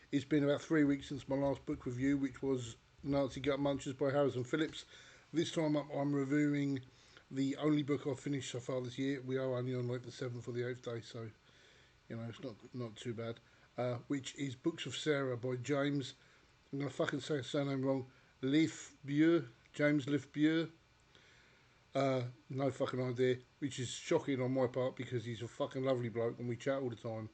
It's been about 3 weeks since my last book review, which was Nazi Gut Munchers by Harrison Phillips. This time I'm reviewing the only book I've finished so far this year. We are only on like the 7th or the 8th day, so it's not too bad. Which is Books of Sarah by James. I'm going to fucking say his surname wrong. Lefebure. James Lefebure. No fucking idea, which is shocking on my part because he's a fucking lovely bloke and we chat all the time.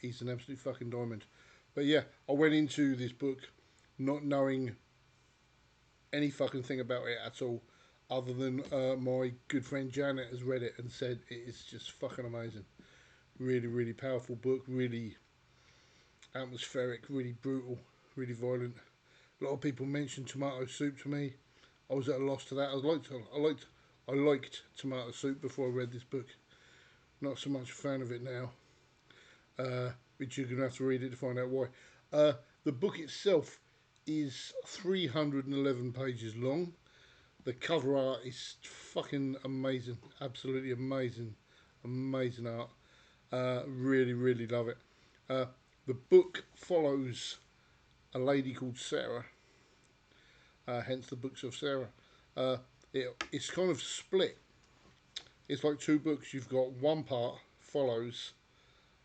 He's an absolute fucking diamond. But yeah, I went into this book not knowing any fucking thing about it at all, other than my good friend Janet has read it and said it is just fucking amazing. Really, really powerful book, really atmospheric, really brutal, really violent. A lot of people mentioned Tomato Soup to me. I was at a loss to that. I liked Tomato Soup before I read this book. Not so much a fan of it now. Which you're going to have to read it to find out why. The book itself is 311 pages long. The cover art is fucking amazing. Absolutely amazing. Amazing art. Really, really love it. Uh, the book follows a lady called Sarah, hence the Books of Sarah. Uh, it's kind of split. It's like two books. You've got one part follows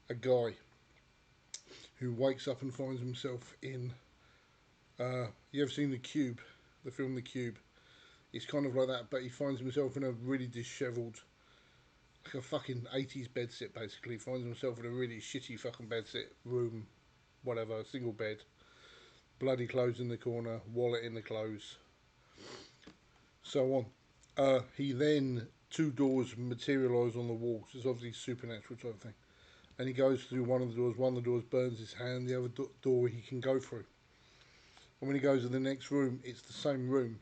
a guy who wakes up and finds himself in. You ever seen The Cube? The film The Cube? It's kind of like that, but he finds himself in a really dishevelled, like a fucking 80s bedsit basically. He finds himself in a really shitty fucking bedsit room, whatever, single bed, bloody clothes in the corner, wallet in the clothes, so on. He then, two doors materialise on the wall, so it's obviously supernatural type thing. And he goes through one of the doors, one of the doors burns his hand, the other door he can go through. And when he goes to the next room, it's the same room,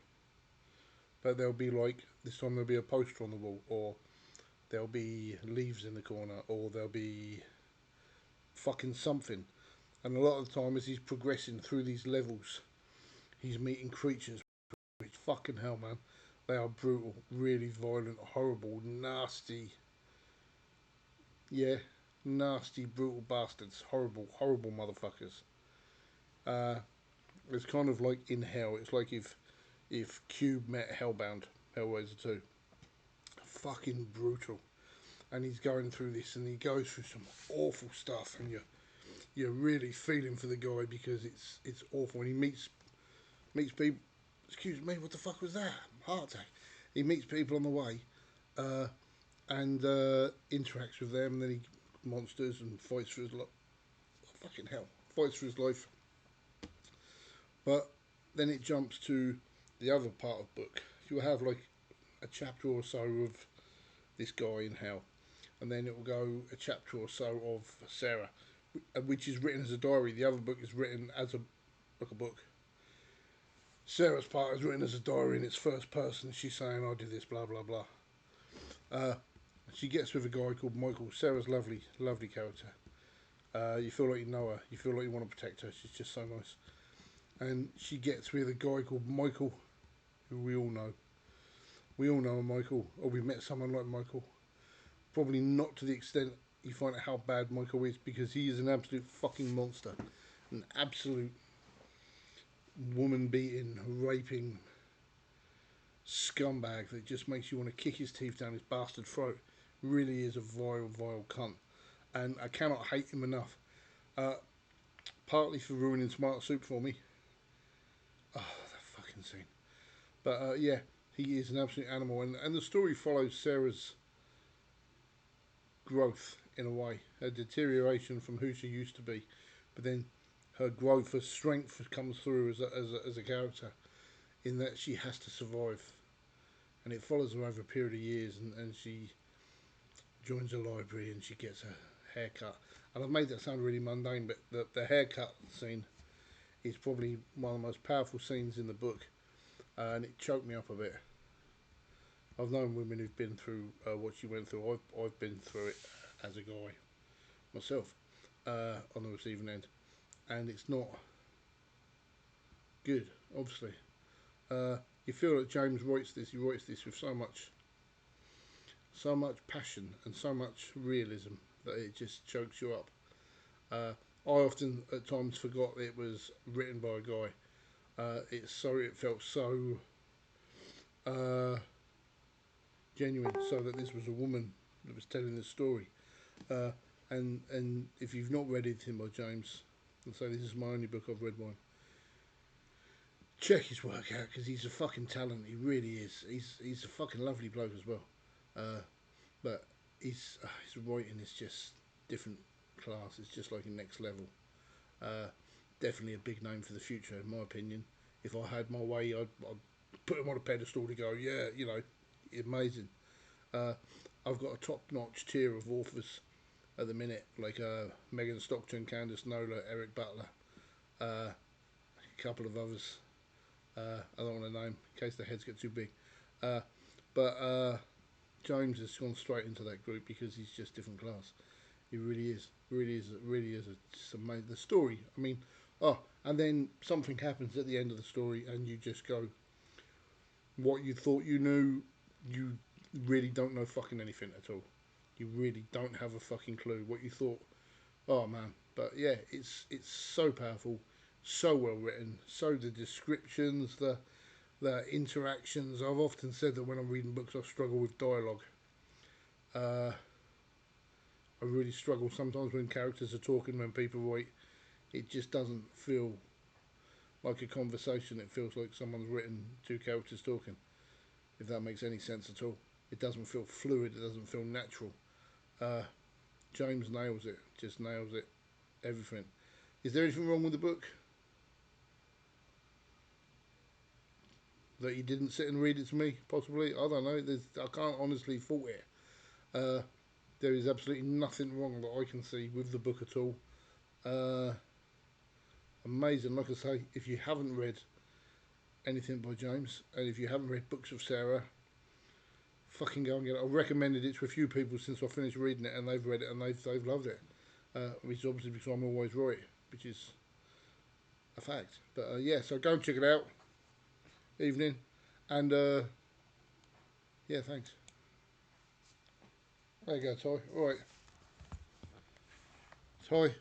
but there'll be like, this time there'll be a poster on the wall, or there'll be leaves in the corner, or there'll be fucking something. And a lot of the time, as he's progressing through these levels, he's meeting creatures, which fucking hell, man. They are brutal, really violent, horrible, nasty, yeah, nasty, brutal bastards. Horrible, horrible motherfuckers. Uh, it's kind of like in hell. It's like if Cube met Hellbound, Hellraiser 2. Fucking brutal. And he's going through this, and he goes through some awful stuff, and you're really feeling for the guy because it's awful. And he meets people. Excuse me, what the fuck was that? Heart attack. He meets people on the way, uh, and interacts with them. And then he monsters and fights for his life. Fucking hell, fights for his life. But then it jumps to the other part of the book. You'll have like a chapter or so of this guy in hell, and then it will go a chapter or so of Sarah, which is written as a diary. The other book is written as a book. Sarah's part is written as a diary in its first person. She's saying, "I did this, blah blah blah." Uh, she gets with a guy called Michael. Sarah's lovely, lovely character. You feel like you know her. You feel like you want to protect her. She's just so nice. And she gets with a guy called Michael, who we all know. We all know a Michael, or we've met someone like Michael. Probably not to the extent you find out how bad Michael is, because he is an absolute fucking monster. An absolute woman beating, raping scumbag that just makes you want to kick his teeth down his bastard throat. Really is a vile, vile cunt. And I cannot hate him enough. Uh, Partly for ruining Tomato Soup for me. Oh, that fucking scene. But yeah, he is an absolute animal. And the story follows Sarah's growth in a way, her deterioration from who she used to be, but then her growth, her strength comes through as a character, in that she has to survive, and it follows her over a period of years, and she joins a library and she gets a haircut. And I've made that sound really mundane, but the haircut scene is probably one of the most powerful scenes in the book, and it choked me up a bit. I've known women who've been through what she went through. I've been through it as a guy myself, on the receiving end, and it's not good. Obviously, you feel that James writes this. He writes this with so much passion and so much realism that it just chokes you up. I often at times forgot it was written by a guy. It felt so uh, genuine, so that this was a woman that was telling the story. Uh, and if you've not read anything by James, and so this is my only book I've read one. Check his work out because he's a fucking talent. He really is. He's a fucking lovely bloke as well. Uh, but his writing is just different class. It's just like a next level. Uh, Definitely a big name for the future, in my opinion. If I had my way, I'd put him on a pedestal to go. Yeah, you know, amazing. Uh, I've got a top-notch tier of authors at the minute, like Megan Stockton, Candice Nola, Eric Butler, a couple of others. I don't want to name in case their heads get too big. Uh, but James has gone straight into that group because he's just different class. He really is, really is, really is. It's amazing. The story. I mean, and then something happens at the end of the story, and you just go, what you thought you knew, you really don't know fucking anything at all. You really don't have a fucking clue what you thought. Oh man, but yeah, it's so powerful, so well written. So the descriptions, the interactions. I've often said that when I'm reading books, I struggle with dialogue. Uh, I really struggle sometimes when characters are talking, when people write. It just doesn't feel like a conversation. It feels like someone's written two characters talking. If that makes any sense at all, it doesn't feel fluid. It doesn't feel natural. Uh, James nails it. Just nails it. Everything. Is there anything wrong with the book that you didn't sit and read it to me? Possibly. I don't know. I can't honestly fault it. Uh, there is absolutely nothing wrong that I can see with the book at all. Uh, Amazing. Like I say, if you haven't read anything by James, and if you haven't read books of Sarah, fucking go and get it. I've recommended it to a few people since I finished reading it, and they've read it and they've loved it. Which is obviously because I'm always right, which is a fact. But yeah, so go and check it out. Evening, and yeah, thanks. There you go, Ty. All right, Ty.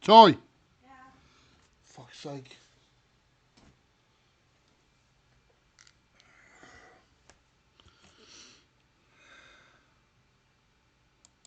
Ty. Yeah. Fuck's sake.